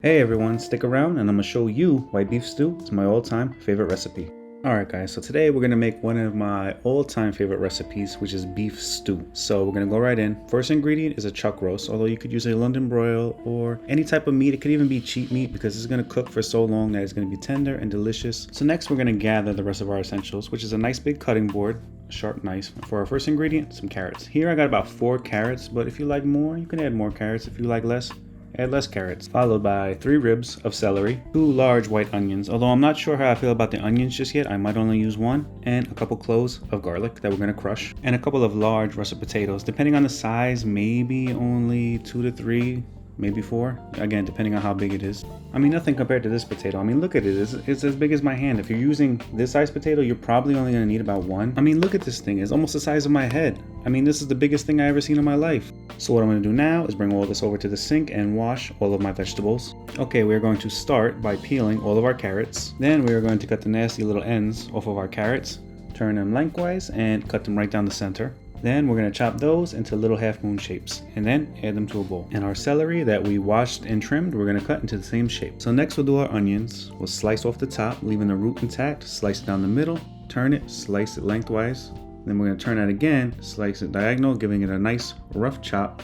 Hey everyone, stick around and I'm gonna show you why beef stew is my all-time favorite recipe. Alright guys, so today we're gonna make one of my all-time favorite recipes, which is beef stew. So we're gonna go right in. First ingredient is a chuck roast, although you could use a London broil or any type of meat. It could even be cheap meat because it's gonna cook for so long that it's gonna be tender and delicious. So next we're gonna gather the rest of our essentials, which is a nice big cutting board, a sharp knife. For our first ingredient, some carrots. Here I got about 4 carrots, but if you like more, you can add more carrots. If you like less, add less carrots, followed by 3 ribs of celery, 2 large white onions, although I'm not sure how I feel about the onions just yet. I might only use 1, and a couple cloves of garlic that we're going to crush, and a couple of large russet potatoes. Depending on the size, maybe only 2 to 3, maybe 4, again depending on how big it is. I mean, nothing compared to this potato. I mean, look at it, it's as big as my hand. If you're using this size potato, you're probably only going to need about 1. I mean, look at this thing, it's almost the size of my head. I mean, this is the biggest thing I ever seen in my life. So what I'm going to do now is bring all this over to the sink and wash all of my vegetables. Okay, we're going to start by peeling all of our carrots. Then we are going to cut the nasty little ends off of our carrots, turn them lengthwise and cut them right down the center. Then we're going to chop those into little half moon shapes and then add them to a bowl. And our celery that we washed and trimmed, we're going to cut into the same shape. So next we'll do our onions. We'll slice off the top, leaving the root intact, slice it down the middle, turn it, slice it lengthwise. Then we're going to turn that again, slice it diagonal, giving it a nice rough chop.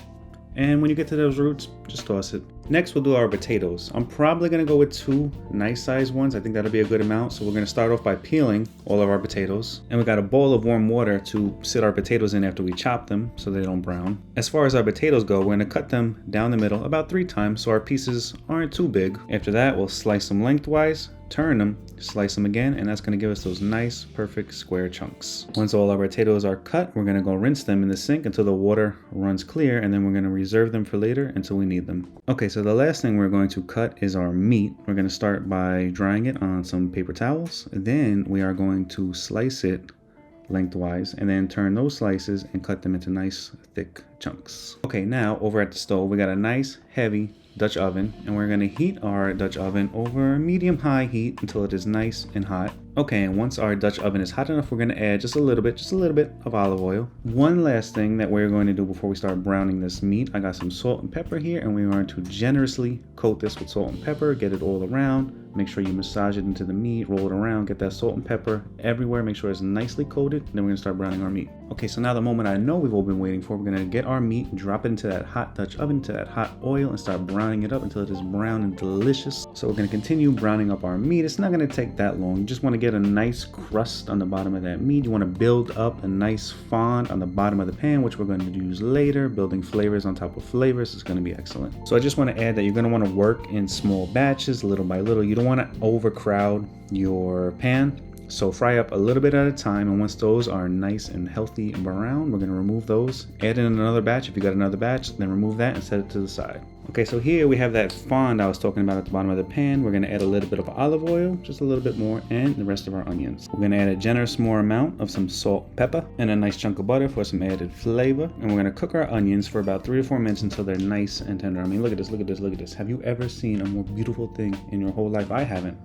And when you get to those roots, just toss it. Next, we'll do our potatoes. I'm probably going to go with 2 nice sized ones. I think that'll be a good amount. So we're going to start off by peeling all of our potatoes. And we got a bowl of warm water to sit our potatoes in after we chop them so they don't brown. As far as our potatoes go, we're going to cut them down the middle about 3 times so our pieces aren't too big. After that, we'll slice them lengthwise, turn them, slice them again, and that's going to give us those nice, perfect square chunks. Once all our potatoes are cut, we're going to go rinse them in the sink until the water runs clear, and then we're going to reserve them for later until we need them. Okay, so the last thing we're going to cut is our meat. We're going to start by drying it on some paper towels. Then we are going to slice it lengthwise and then turn those slices and cut them into nice, thick chunks. Okay, now over at the stove, we got a nice, heavy Dutch oven, and we're going to heat our Dutch oven over medium-high heat until it is nice and hot. Okay, and once our Dutch oven is hot enough, we're going to add just a little bit of olive oil. One last thing that we're going to do before we start browning this meat, I got some salt and pepper here, and we're going to generously coat this with salt and pepper, get it all around. Make sure you massage it into the meat, roll it around, get that salt and pepper everywhere, make sure it's nicely coated, and then we're gonna start browning our meat. Okay, so now the moment I know we've all been waiting for, we're gonna get our meat, drop it into that hot Dutch oven, to that hot oil, and start browning it up until it is brown and delicious. So we're gonna continue browning up our meat. It's not gonna take that long. You just wanna get a nice crust on the bottom of that meat. You wanna build up a nice fond on the bottom of the pan, which we're gonna use later, building flavors on top of flavors. It's gonna be excellent. So I just wanna add that you're gonna wanna work in small batches, little by little. You don't want to overcrowd your pan, so fry up a little bit at a time, and once those are nice and healthy and brown, we're going to remove those, add in another batch. If you got another batch, then remove that and set it to the side. Okay, so here we have that fond I was talking about at the bottom of the pan. We're going to add a little bit of olive oil, just a little bit more, and the rest of our onions. We're going to add a generous more amount of some salt and pepper and a nice chunk of butter for some added flavor. And we're going to cook our onions for about 3 to 4 minutes until they're nice and tender. I mean, look at this, look at this, look at this. Have you ever seen a more beautiful thing in your whole life? I haven't.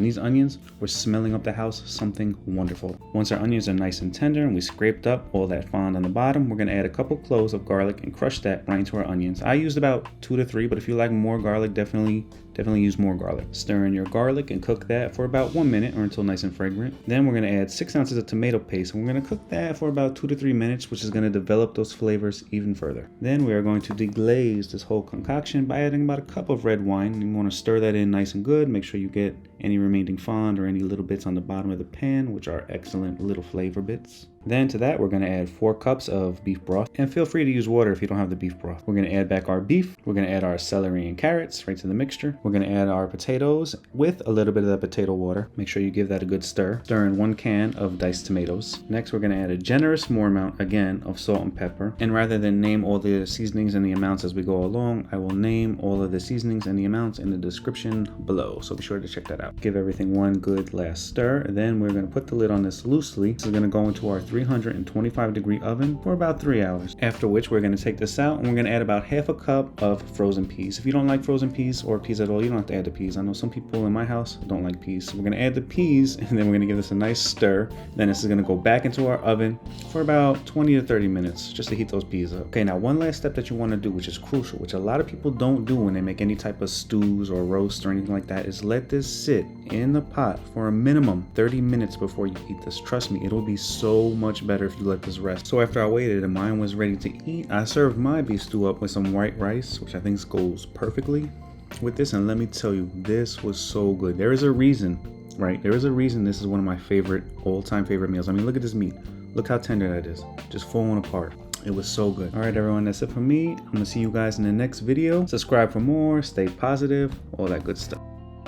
These onions were smelling up the house something wonderful. Once our onions are nice and tender and we scraped up all that fond on the bottom, we're going to add a couple cloves of garlic and crush that right into our onions. I used about 2 to 3, but if you like more garlic, definitely use more garlic. Stir in your garlic and cook that for about 1 minute or until nice and fragrant. Then we're going to add 6 ounces of tomato paste, and we're going to cook that for about 2 to 3 minutes, which is going to develop those flavors even further. Then we are going to deglaze this whole concoction by adding about a cup of red wine. And you want to stir that in nice and good. Make sure you get any remaining fond or any little bits on the bottom of the pan, which are excellent little flavor bits. Then to that, we're going to add 4 cups of beef broth, and feel free to use water if you don't have the beef broth. We're going to add back our beef. We're going to add our celery and carrots right to the mixture. We're going to add our potatoes with a little bit of that potato water. Make sure you give that a good stir. Stir in 1 can of diced tomatoes. Next, we're going to add a generous more amount again of salt and pepper. And rather than name all the seasonings and the amounts as we go along, I will name all of the seasonings and the amounts in the description below. So be sure to check that out. Give everything one good last stir. Then we're going to put the lid on this loosely. This is going to go into our 325-degree oven for about 3 hours. After which we're going to take this out and we're going to add about half a cup of frozen peas. If you don't like frozen peas or peas at all, you don't have to add the peas. I know some people in my house don't like peas. So we're going to add the peas and then we're going to give this a nice stir. Then this is going to go back into our oven for about 20 to 30 minutes just to heat those peas up. Okay, now one last step that you want to do, which is crucial, which a lot of people don't do when they make any type of stews or roast or anything like that, is let this sit in the pot for a minimum 30 minutes before you eat this. Trust me, it'll be so much better if you let this rest. So after I waited and mine was ready to eat, I served my beef stew up with some white rice, which I think goes perfectly with this. And let me tell you, this was so good. There is a reason, right? There is a reason this is one of my favorite, all-time favorite meals. I mean, look at this meat. Look how tender that is. Just falling apart. It was so good. All right, everyone, that's it for me. I'm gonna see you guys in the next video. Subscribe for more, stay positive, all that good stuff.